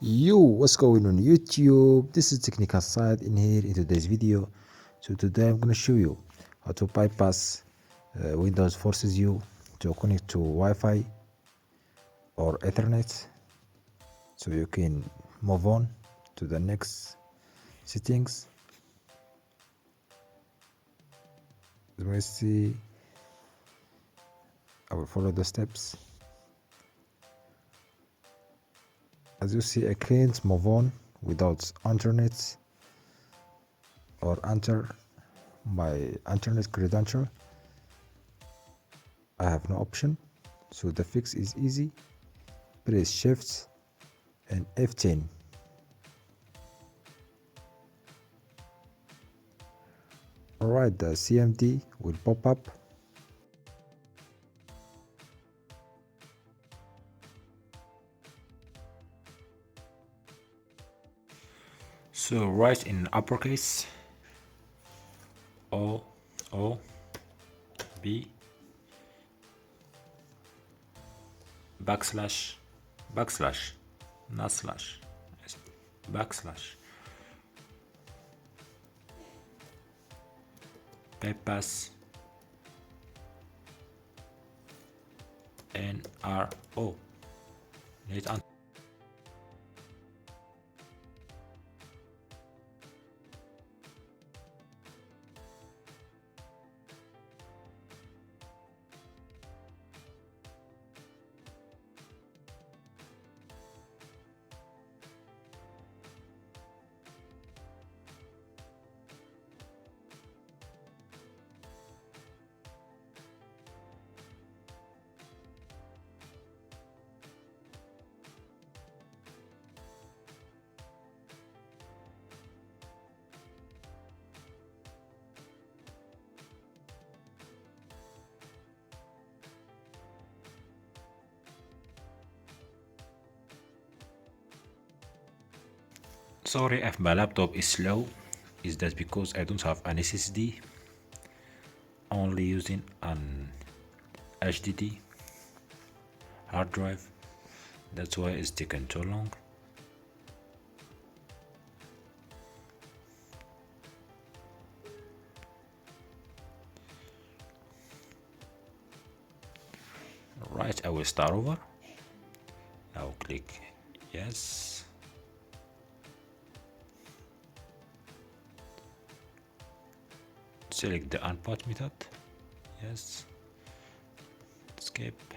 Yo, what's going on YouTube? This is technical side in here in today's video. So today I'm gonna show you how to bypass Windows forces you to connect to Wi-Fi or Ethernet, so you can move on to the next settings. As you see, I will follow the steps. As you see, I can't move on without internet or enter my internet credential. I have no option, so the fix is easy. Press Shift and F10. Alright, the CMD will pop up. So write in uppercase O B backslash not slash, backslash bypass NRO. Sorry if my laptop is slow. Is that because I don't have an SSD, only using an HDD hard drive? That's why it's taken too long. Right, I will start over. Now click yes. Select the unpause method. Yes. Escape.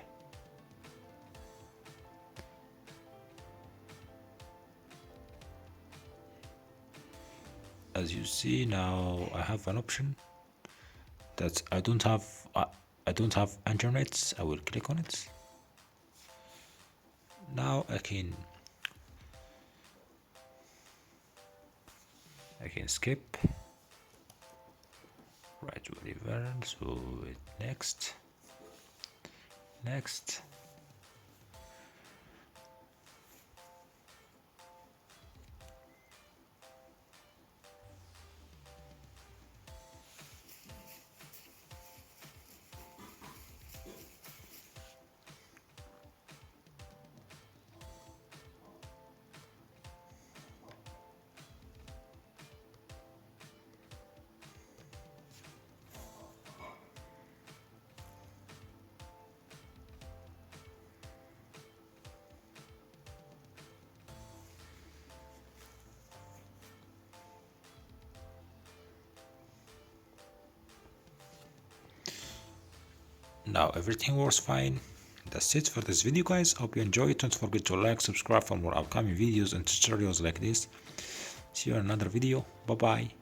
As you see, now I have an option that I don't have internet. I will click on it. Now I can skip. Right, whatever. So next. Now everything works fine. That's it for this video, guys. Hope you enjoyed. Don't forget to like, subscribe for more upcoming videos and tutorials like this. See you in another video. Bye bye.